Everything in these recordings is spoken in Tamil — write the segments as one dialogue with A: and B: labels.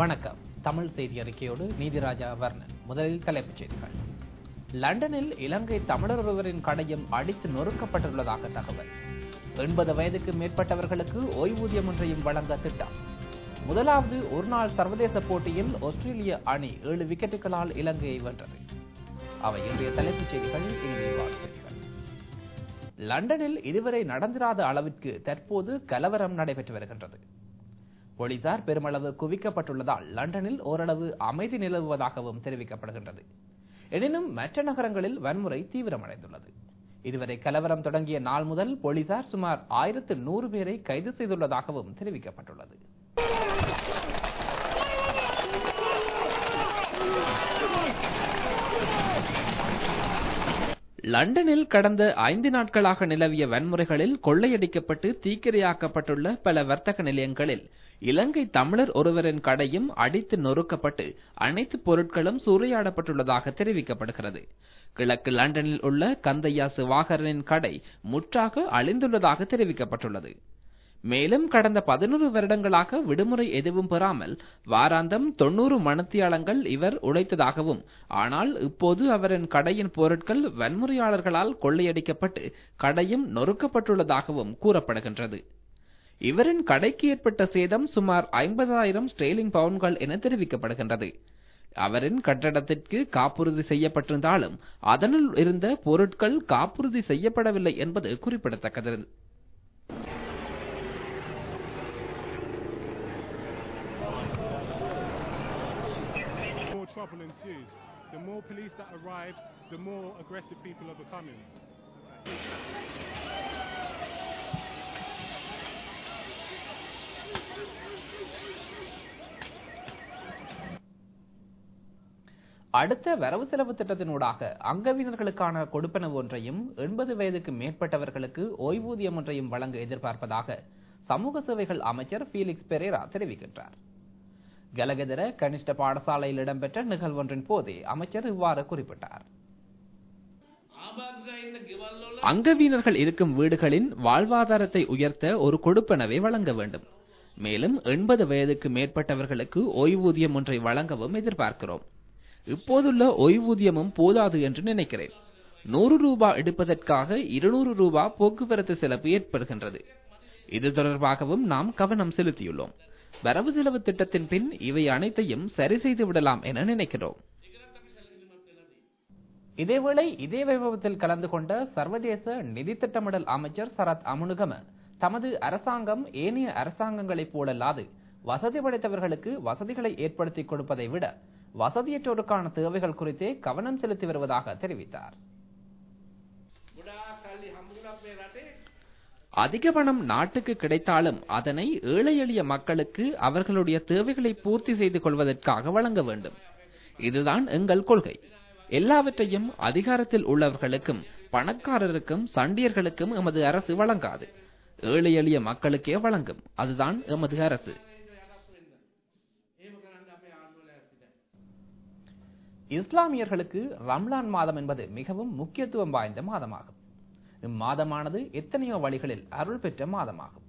A: வணக்கம். தமிழ் செய்தி அறிக்கையோடு நீதிராஜா வர்ணன். முதலில் தலைப்புச் செய்திகள். லண்டனில் இலங்கை தமிழர் ஒருவரின் கடையும் அடித்து நொறுக்கப்பட்டுள்ளதாக தகவல். 80 வயதுக்கு மேற்பட்டவர்களுக்கு ஓய்வூதியம் ஒன்றையும் வழங்க திட்டம். முதலாவது ஒருநாள் சர்வதேச போட்டியில் ஆஸ்திரேலிய அணி 7 விக்கெட்டுகளால் இலங்கையை வென்றது. அவை இன்றைய தலைப்புச் செய்திகள். இனி விரிவான செய்திகள். லண்டனில் இதுவரை நடந்திராத அளவிற்கு தற்போது கலவரம் நடைபெற்று வருகின்றது. போலீசார் பெருமளவு குவிக்கப்பட்டுள்ளதால் லண்டனில் ஓரளவு அமைதி நிலவுவதாகவும் தெரிவிக்கப்படுகின்றது. எனினும் மற்ற நகரங்களில் வன்முறை தீவிரமடைந்துள்ளது. இதுவரை கலவரம் தொடங்கிய நாள் முதல் போலீசார் சுமார் 1100 பேரை கைது செய்துள்ளதாகவும் தெரிவிக்கப்பட்டுள்ளது. லண்டனில் கடந்த 5 நாட்களாக நிலவிய வன்முறைகளில் கொள்ளையடிக்கப்பட்டு தீக்கிரையாக்கப்பட்டுள்ள பல வர்த்தக நிலையங்களில் இலங்கை தமிழர் ஒருவரின் கடையும் அடித்து நொறுக்கப்பட்டு அனைத்து பொருட்களும் சூறையாடப்பட்டுள்ளதாக தெரிவிக்கப்படுகிறது. கிழக்கு லண்டனில் உள்ள கந்தையா சிவாகரனின் கடை முற்றாக அழிந்துள்ளதாக தெரிவிக்கப்பட்டுள்ளது. மேலும் கடந்த 11 வருடங்களாக விடுமுறை எதுவும் பெறாமல் வாராந்தம் 90 மணித்தியாலங்கள் இவர் உழைத்ததாகவும், ஆனால் இப்போது அவரின் கடையின் பொருட்கள் வன்முறையாளர்களால் கொள்ளையடிக்கப்பட்டு கடையும் நொறுக்கப்பட்டுள்ளதாகவும் கூறப்படுகின்றது. இவரின் கடைக்கு ஏற்பட்ட சேதம் சுமார் 50,000 ஸ்டேர்லிங் பவுண்ட்கள் என தெரிவிக்கப்படுகின்றது. அவரின் கட்டடத்திற்கு காப்புறுதி செய்யப்பட்டிருந்தாலும் அதனுள் இருந்த பொருட்கள் காப்புறுதி செய்யப்படவில்லை என்பது குறிப்பிடத்தக்கது.
B: Trouble ensues. The more police that arrive, the more aggressive people are becoming.
A: அடுத்த வரவு செலவு திட்டத்தினூடாக அங்கவீனர்களுக்கான கொடுப்பனவு ஒன்றையும் 80 வயதுக்கு மேற்பட்டவர்களுக்கு ஓய்வூதியம் ஒன்றையும் வழங்க எதிர்பார்ப்பதாக சமூக சேவைகள் அமைச்சர் ஃபீலிக்ஸ் பெரேரா தெரிவிக்கின்றார். கலகெதர கனிஷ்ட பாடசாலையில் இடம்பெற்ற நிகழ்வொன்றின் போதே அமைச்சர் இவ்வாறு குறிப்பிட்டார். அங்கவீனர்கள் இருக்கும் வீடுகளின் வாழ்வாதாரத்தை உயர்த்த ஒரு கொடுப்பனவை வழங்க வேண்டும். மேலும் 80 வயதுக்கு மேற்பட்டவர்களுக்கு ஓய்வூதியம் ஒன்றை வழங்கவும் எதிர்பார்க்கிறோம். இப்போதுள்ள ஓய்வூதியமும் போதாது என்று நினைக்கிறேன். 100 ரூபாய் எடுப்பதற்காக 200 ரூபாய் போக்குவரத்து செலவு ஏற்படுகின்றது. இது தொடர்பாகவும் நாம் கவனம் செலுத்தியுள்ளோம். வரவு செலவு திட்டத்தின் பின் இவை அனைத்தையும் சரி செய்து விடலாம் என நினைக்கிறோம். இதேவேளை இதே வைபவத்தில் கலந்து கொண்ட சர்வதேச நிதி திட்டமிடல் அமைச்சர் சரத் அமுனுகம தமது அரசாங்கம் ஏனைய அரசாங்கங்களைப் போலல்லாது வசதி படைத்தவர்களுக்கு வசதிகளை ஏற்படுத்திக் கொடுப்பதை விட வசதியற்றோருக்கான தேவைகள் குறித்தே கவனம் செலுத்தி வருவதாக தெரிவித்தார். அதிக பணம் நாட்டுக்கு கிடைத்தாலும் அதனை ஏழை எளிய மக்களுக்கு அவர்களுடைய தேவைகளை பூர்த்தி செய்து கொள்வதற்காக வழங்க வேண்டும். இதுதான் எங்கள் கொள்கை. எல்லாவற்றையும் அதிகாரத்தில் உள்ளவர்களுக்கும் பணக்காரருக்கும் சண்டியர்களுக்கும் எமது அரசு வழங்காது. ஏழை எளிய மக்களுக்கே வழங்கும். அதுதான் எமது அரசு. இஸ்லாமியர்களுக்கு ரம்லான் மாதம் என்பது மிகவும் முக்கியத்துவம் வாய்ந்த மாதமாகும். இம்மாதமானது எத்தனையோ வழிகளில் அருள் பெற்ற மாதமாகும்.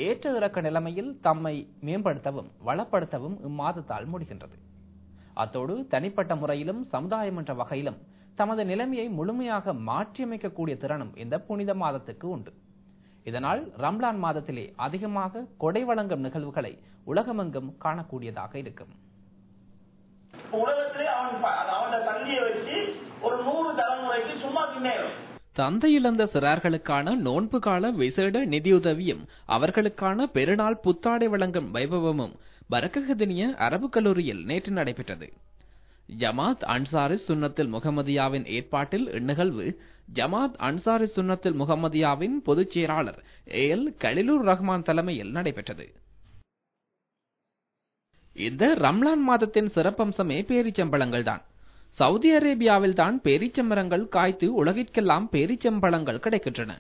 A: ஏற்ற இறக்க நிலைமையில் தம்மை மேம்படுத்தவும் வளப்படுத்தவும் இம்மாதத்தால் முடிகின்றது. அத்தோடு தனிப்பட்ட முறையிலும் சமுதாயம் என்ற வகையிலும் தமது நிலைமையை முழுமையாக மாற்றியமைக்கக்கூடிய திறனும் இந்த புனித மாதத்துக்கு உண்டு. இதனால் ரம்லான் மாதத்திலே அதிகமாக கொடை வழங்கும் நிகழ்வுகளை உலகமெங்கும் காணக்கூடியதாக இருக்கும்.
C: உலகத்திலே அவன் சந்தியை வச்சு ஒரு 100 தலைமுறைக்கு சும்மா பின்னேறும்.
A: தந்தை இழந்த சிறார்களுக்கான நோன்பு கால விசேட நிதியுதவியும் அவர்களுக்கான பெருநாள் புத்தாடை வழங்கும் வைபவமும் பரக்ககதினிய அரபு கல்லூரியில் நேற்று நடைபெற்றது. ஜமாத் அன்சாரி சுன்னத்தில் முகமதியாவின் ஏற்பாட்டில் இந்நிகழ்வு ஜமாத் அன்சாரி சுன்னத்தில் முகமதியாவின் பொதுச் செயலாளர் ஏஎல் கலிலுர் ரஹ்மான் தலைமையில் நடைபெற்றது. இந்த ரம்லான் மாதத்தின் சிறப்பம்சமே பேரிச்சம்பழங்கள் தான். சவுதி அரேபியாவில் தான் பேரிச்சம்பழங்கள் காய்த்து உலகிற்கெல்லாம் பேரிச்சம்பழங்கள் கிடைக்கின்றன.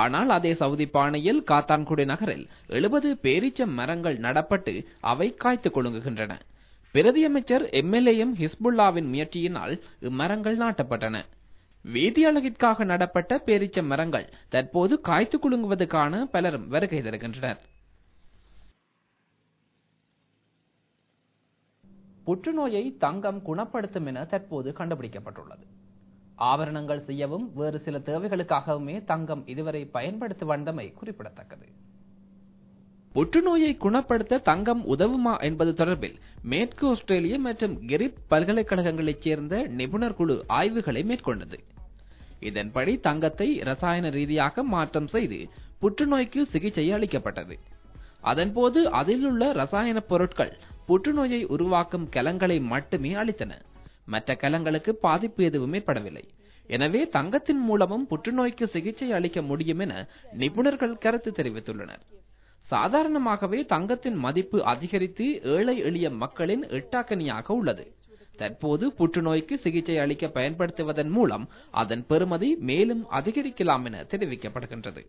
A: ஆனால் அதே சவுதி பாணையில் காத்தான்குடி நகரில் 70 பேரிச்சம் மரங்கள் நடப்பட்டு அவை காய்த்து கொழுங்குகின்றன. பிரதியமைச்சர் எம்எல்ஏஎம் ஹிஸ்புல்லாவின் முயற்சியினால் இம்மரங்கள் நாட்டப்பட்டன. வீதி அழகிற்காக நடப்பட்ட பேரிச்சம் மரங்கள் தற்போது காய்த்து குலுங்குவதற்கான பலரும் வருகை தருகின்றனர். புற்றுநோயை தங்கம் குணப்படுத்தும் என தற்போது கண்டுபிடிக்கப்பட்டுள்ளது. ஆபரணங்கள் செய்யவும் வேறு சில தேவைகளுக்காகவுமே தங்கம் இதுவரை பயன்படுத்தி வந்தமை குறிப்பிடத்தக்கது. புற்றுநோயை குணப்படுத்த தங்கம் உதவுமா என்பது தொடர்பில் மேற்கு ஆஸ்திரேலிய மற்றும் கிரிப் பல்கலைக்கழகங்களைச் சேர்ந்த நிபுணர் குழு ஆய்வுகளை மேற்கொண்டது. இதன்படி தங்கத்தை ரசாயன ரீதியாக மாற்றம் செய்து புற்றுநோய்க்கு சிகிச்சை அளிக்கப்பட்டது. அதன்போது அதில் உள்ள ரசாயன பொருட்கள் புற்றுநோயை உருவாக்கும் கலங்களை மட்டுமே அளித்தன. மற்ற கலங்களுக்கு பாதிப்பு எதுவும் ஏற்படவில்லை. எனவே தங்கத்தின் மூலமும் புற்றுநோய்க்கு சிகிச்சை அளிக்க முடியும் என நிபுணர்கள் கருத்து தெரிவித்துள்ளனர். சாதாரணமாகவே தங்கத்தின் மதிப்பு அதிகரித்து ஏழை எளிய மக்களின் எட்டாக்கனியாக உள்ளது. தற்போது புற்றுநோய்க்கு சிகிச்சை அளிக்க பயன்படுத்துவதன் மூலம் அதன் பெறுமதி மேலும் அதிகரிக்கலாம் என தெரிவிக்கப்படுகின்றது.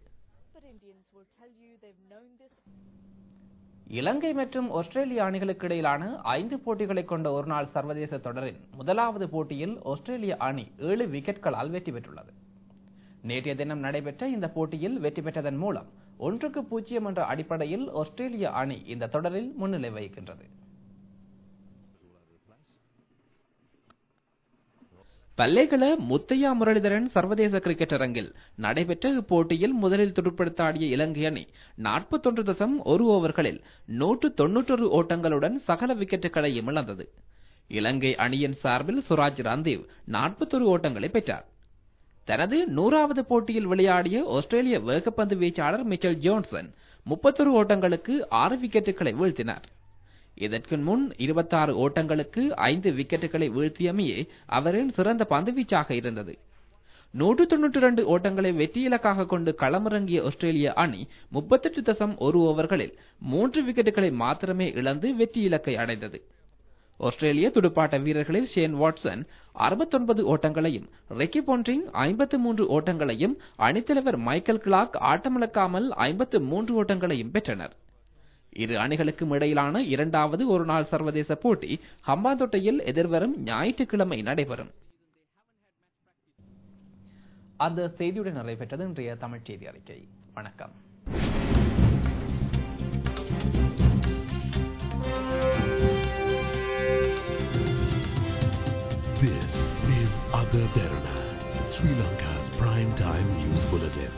A: இலங்கை மற்றும் ஆஸ்திரேலிய அணிகளுக்கு இடையிலான 5 போட்டிகளை கொண்ட ஒருநாள் சர்வதேச தொடரின் முதலாவது போட்டியில் ஆஸ்திரேலிய அணி 7 விக்கெட்களால் வெற்றி பெற்றுள்ளது. நேற்றைய தினம் நடைபெற்ற இந்த போட்டியில் வெற்றி பெற்றதன் மூலம் 1-0 என்ற அடிப்படையில் ஆஸ்திரேலிய அணி இந்த தொடரில் முன்னிலை வகிக்கின்றது. பல்லேகல முத்தையா முரளிதரன் சர்வதேச கிரிக்கெட் அரங்கில் நடைபெற்ற இப்போட்டியில் முதலில் துடுப்படுத்த ஆடிய இலங்கை அணி 41.1 ஓவர்களில் 191 ஓட்டங்களுடன் சகல விக்கெட்டுகளையும் இழந்தது. இலங்கை அணியின் சார்பில் சுராஜ் ரந்தீவ் 41 ஓட்டங்களை பெற்றார். தனது 100வது போட்டியில் விளையாடிய ஆஸ்திரேலிய வேகப்பந்து வீச்சாளர் மிச்சல் ஜோன்சன் 31 ஓட்டங்களுக்கு 6 விக்கெட்டுகளை வீழ்த்தினார். இதற்கு முன் 26 ஓட்டங்களுக்கு 5 விக்கெட்டுகளை வீழ்த்தியமையே அவரின் சிறந்த பந்துவீச்சாக இருந்தது. 192 ஓட்டங்களை வெற்றி இலக்காக கொண்டு களமிறங்கிய ஆஸ்திரேலிய அணி 38.1 ஓவர்களில் 3 விக்கெட்டுகளை மாத்திரமே இழந்து வெற்றி இலக்கை அடைந்தது. ஆஸ்திரேலிய துடுப்பாட்ட வீரர்களில் ஷேன் வாட்சன் 69 ஓட்டங்களையும், ரிக்கி பொன்டிங் 53 ஓட்டங்களையும், அணித்தலைவர் மைக்கேல் கிளார்க் ஆட்டமிழக்காமல் 53 ஓட்டங்களையும் பெற்றனர். இரு அணிகளுக்கும் இடையிலான 2வது ஒருநாள் சர்வதேச போட்டி ஹம்பாந்தோட்டையில் எதிர்வரும் ஞாயிற்றுக்கிழமை நடைபெறும். அந்த செய்தியுடன் நிறைவேற்றது இன்றைய தமிழ் செய்தி அறிக்கை. வணக்கம்.
D: This is Ada Derana, Sri Lanka's prime time news bulletin.